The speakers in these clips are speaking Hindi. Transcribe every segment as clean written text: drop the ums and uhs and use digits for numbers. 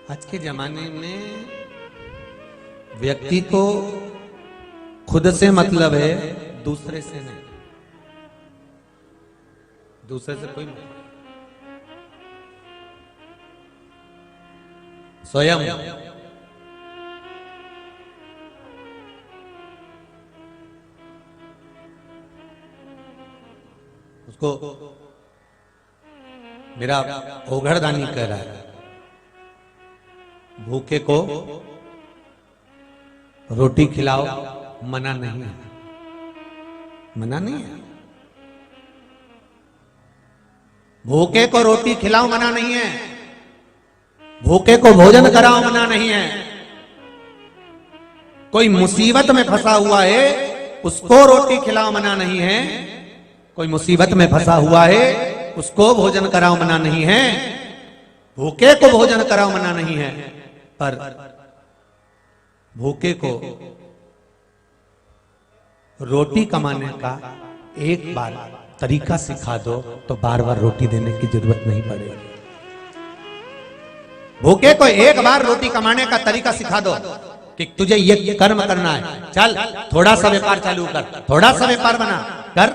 आज के जमाने में व्यक्ति को खुद से मतलब है, दूसरे से नहीं। दूसरे से कोई मतलब, स्वयं। उसको मेरा ओघड़दानी कह रहा है, भूखे को रोटी खिलाओ, मना नहीं है, मना नहीं है। भूखे को रोटी खिलाओ मना नहीं है, भूखे को भोजन कराओ मना नहीं है। कोई मुसीबत में फंसा हुआ है, उसको रोटी खिलाओ मना नहीं है। कोई मुसीबत में फंसा हुआ है, उसको भोजन कराओ मना नहीं है। भूखे को भोजन कराओ मना नहीं है, पर भूखे को रोटी कमाने का एक बार तरीका सिखा दो तो बार बार रोटी देने की जरूरत नहीं पड़ेगी। भूखे को एक बार रोटी कमाने का तरीका सिखा दो कि तुझे ये कर्म करना है, चल थोड़ा सा व्यापार चालू कर, थोड़ा सा व्यापार बना कर।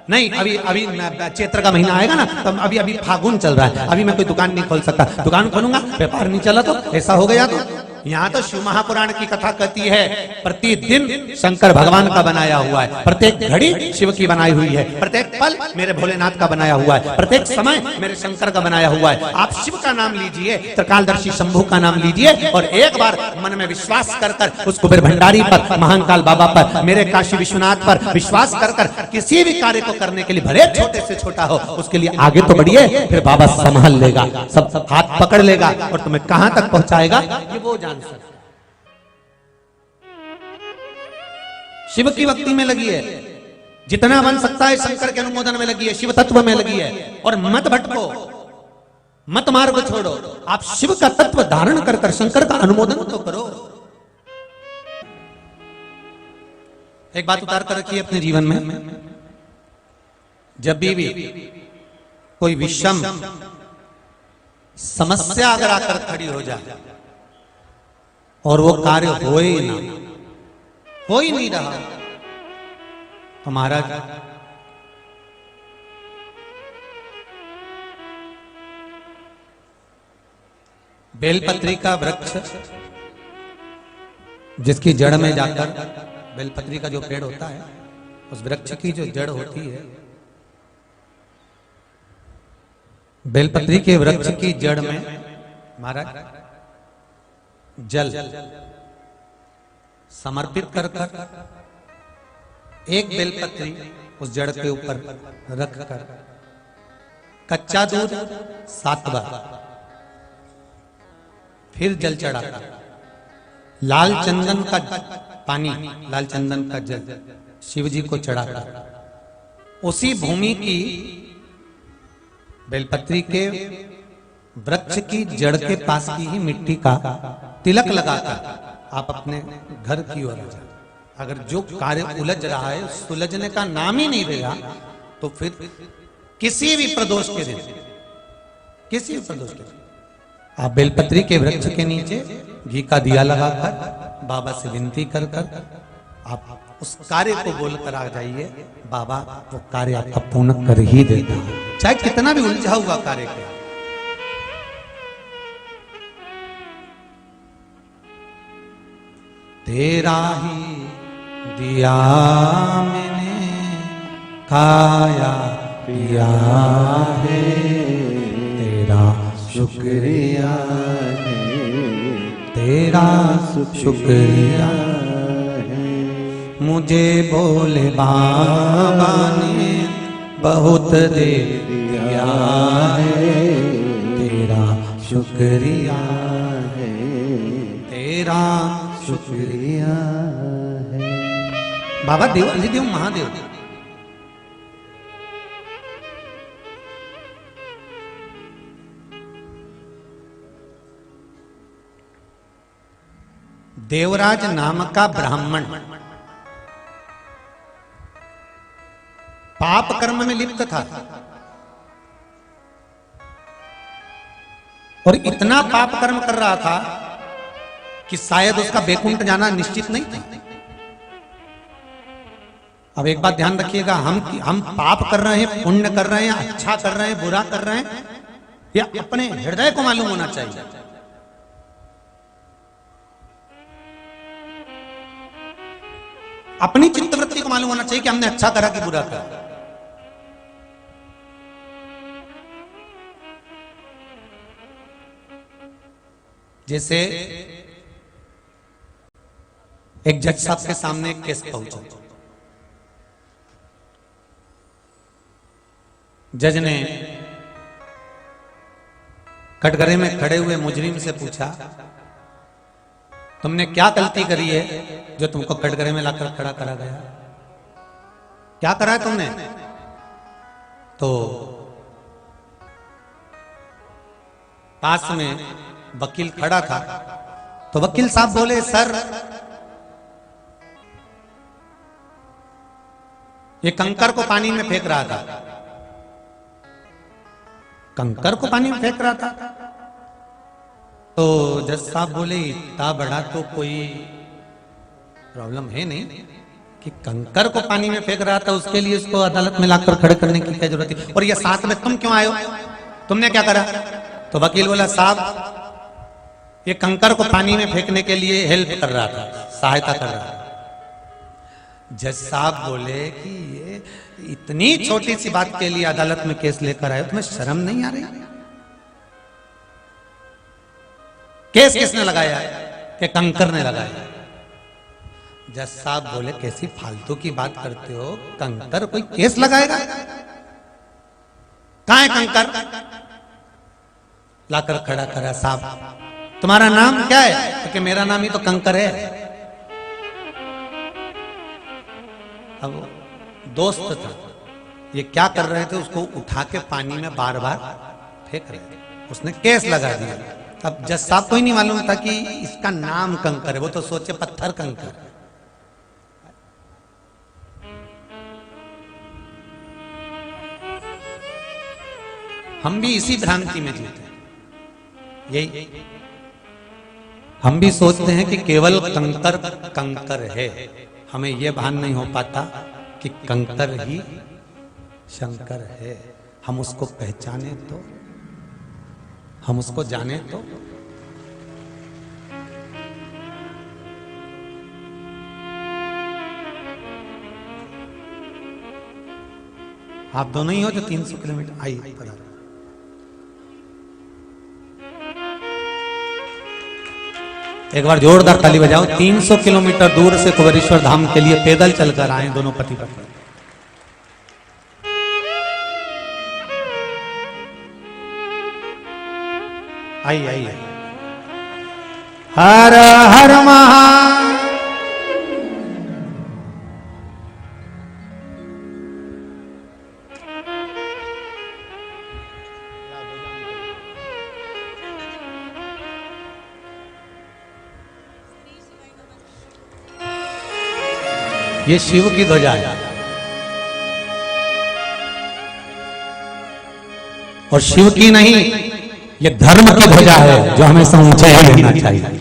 नहीं, अभी अभी चैत्र का महीना आएगा ना, तो अभी अभी फागुन चल रहा है, अभी मैं कोई दुकान नहीं खोल सकता, दुकान खोलूंगा व्यापार नहीं चला तो ऐसा हो गया। तो यहाँ तो शिव महापुराण की कथा कहती है, प्रतिदिन शंकर भगवान का बनाया हुआ है, प्रत्येक घड़ी शिव की बनाई हुई है, प्रत्येक पल मेरे भोलेनाथ का बनाया हुआ है, प्रत्येक समय मेरे शंकर का बनाया हुआ है। आप शिव का नाम लीजिए, त्रिकालदर्शी शंभू का नाम लीजिए, और एक बार मन में विश्वास कर कर उस कुबेर भंडारी पर, महाकाल बाबा पर, मेरे काशी विश्वनाथ पर विश्वास कर कर किसी भी कार्य को करने के लिए, भले छोटे से छोटा हो, उसके लिए आगे तो बढ़िए, फिर बाबा संभाल लेगा, सब हाथ पकड़ लेगा और तुम्हें कहां तक पहुंचाएगा ये वो जान सकता। शिव की भक्ति में लगी है, जितना बन सकता है शंकर के अनुमोदन में लगी है, शिव तत्व में लगी है। और मत भटको, मत मार्ग छोड़ो, आप शिव का तत्व धारण कर कर शंकर का अनुमोदन तो करो। एक बात उतार कर रखिए अपने जीवन में, जब भी कोई विषम समस्या अगर आकर खड़ी हो जाए और वो कार्य हो ही ना, हो ही नहीं रहा, तो महाराज बेलपत्री का वृक्ष जिसकी जड़ में जाकर, बेलपत्री का जो पेड़ होता है, उस वृक्ष की जो जड़ होती है, बेलपत्री के वृक्ष की जड़ में महाराज जल समर्पित कर एक बेलपत्री उस जड़ के ऊपर रख कर, कच्चा दूध 7 बार, फिर जल चढ़ाकर, लाल चंदन का पानी, लाल चंदन का जल शिव जी को चढ़ाकर, उसी भूमि की बेलपत्री के वृक्ष की जड़ के पास की ही मिट्टी का तिलक लगाकर आप अपने घर की ओर जाए। अगर जो कार्य उलझ रहा है, सुलझने का नाम ही नहीं देगा, तो फिर किसी भी प्रदोष के दिन, किसी भी प्रदोष के दिन आप बेलपत्री के वृक्ष के नीचे घी का दिया लगाकर बाबा से विनती कर कर आप उस कार्य को बोलकर आ जाइए, बाबा वो कार्य आपका पूर्ण कर ही देता है, चाहे कितना भी उलझा हुआ कार्य है। तेरा ही दिया मैंने खाया पिया है, तेरा शुक्रिया है, तेरा शुक्रिया है। मुझे बोले बाबा ने बहुत दे दिया है, तेरा शुक्रिया है, तेरा शुक्रिया है। बाबा देव अधिदेव महादेव देवराज नाम का ब्राह्मण पाप कर्म में लिप्त था। और इतना पाप कर्म कर रहा था कि शायद उसका बैकुंठ जाना निश्चित नहीं था। अब एक बात ध्यान रखिएगा, हम पाप कर रहे हैं, पुण्य कर रहे हैं, अच्छा कर रहे हैं, बुरा कर रहे हैं, या अपने हृदय को मालूम होना चाहिए। अपनी चित्तवृत्ति को मालूम होना चाहिए कि हमने अच्छा करा कि बुरा करा। जैसे एक जज साहब के सामने एक केस पहुंचा। जज ने कटघरे में खड़े हुए मुजरिम से पूछा, तुमने क्या गलती करी है जो तुमको कटघरे में लाकर खड़ा करा गया? क्या करा है तुमने? तो पास में वकील खड़ा था, तो वकील साहब बोले, सर ये कंकर को पानी में फेंक रहा था। कंकर को पानी में फेंक रहा था? तो जज साहब बोले, इतना बड़ा तो कोई प्रॉब्लम है नहीं कि कंकर को पानी में फेंक रहा था, उसके लिए उसको अदालत में लाकर खड़े करने की क्या जरूरत है? और ये साथ में तुम क्यों आए हो? तुमने क्या करा? तो वकील बोला, साहब ये कंकर को पानी में फेंकने के लिए हेल्प कर रहा था, सहायता कर रहा था। जज साहब बोले कि ये इतनी छोटी सी बात के लिए अदालत में केस लेकर आए, तुम्हें शर्म नहीं आ रही? केस किसने लगाया है? कि कंकर ने लगाया। जज साहब बोले, कैसी फालतू की बात करते हो, कंकर कोई केस लगाएगा? कहां है कंकर? लाकर खड़ा करा। साहब तुम्हारा नाम क्या है? क्योंकि मेरा नाम ही तो कंकर है। अब दोस्त था, ये क्या कर रहे थे, उसको उठा के पानी में बार बार फेंक रहे थे, उसने केस लगा दिया। अब जज साहब को ही नहीं मालूम था कि इसका नाम कंकर है, वो तो सोचे पत्थर कंकर। हम भी इसी भ्रांति में जीते, यही हम भी सोचते हैं कि केवल कंकर कंकर है, हमें यह भान नहीं हो पाता कि कंकर ही शंकर है। हम उसको पहचाने तो, हम उसको जाने तो। आप दोनों ही हो जो 300 किलोमीटर आइए पधारो। एक बार जोरदार ताली बजाओ। 300 किलोमीटर दूर से कुबेरेश्वर धाम के लिए पैदल चलकर आए दोनों पति पत्नी। आइए आइए। हर हर महा ये शिव की ध्वजा है और शिव की नहीं, ये धर्म की ध्वजा है जो हमेशा ऊंचाई रहना चाहिए।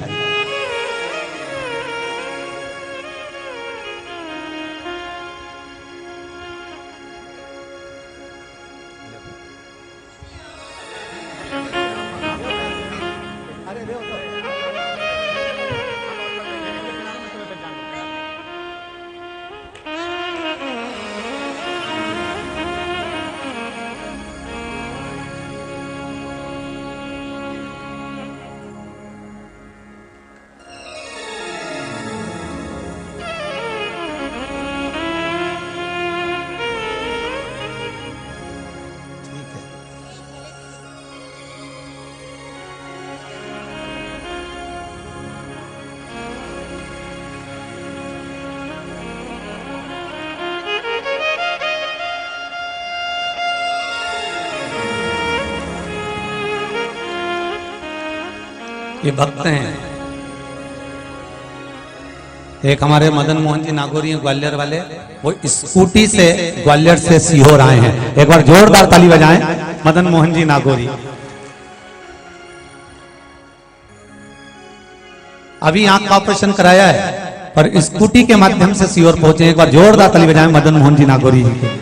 ये भक्त हैं, एक हमारे मदन मोहन जी नागौरी हैं ग्वालियर वाले, वो स्कूटी से ग्वालियर से सीहोर आए हैं। एक बार जोरदार ताली बजाएं मदन मोहन जी नागौरी। अभी आंख का ऑपरेशन कराया है, पर स्कूटी के माध्यम से सीहोर पहुंचे। एक बार जोरदार ताली बजाएं मदन मोहन जी नागौरी जी के।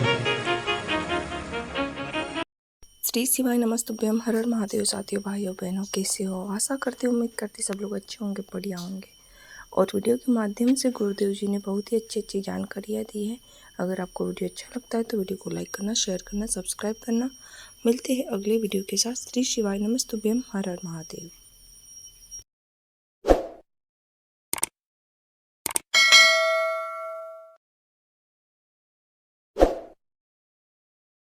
श्री शिवाय नमस्तुभ्यम, हर हर महादेव। साथियों, भाइयों बहनों, कैसे हो? आशा करती हूँ, उम्मीद करती सब लोग अच्छे होंगे, बढ़िया होंगे। और वीडियो के माध्यम से गुरुदेव जी ने बहुत ही अच्छी अच्छी जानकारियाँ दी है। अगर आपको वीडियो अच्छा लगता है तो वीडियो को लाइक करना, शेयर करना, सब्सक्राइब करना। मिलते हैं अगले वीडियो के साथ। श्री शिवाय नमस्तुभ्यम, हर हर महादेव।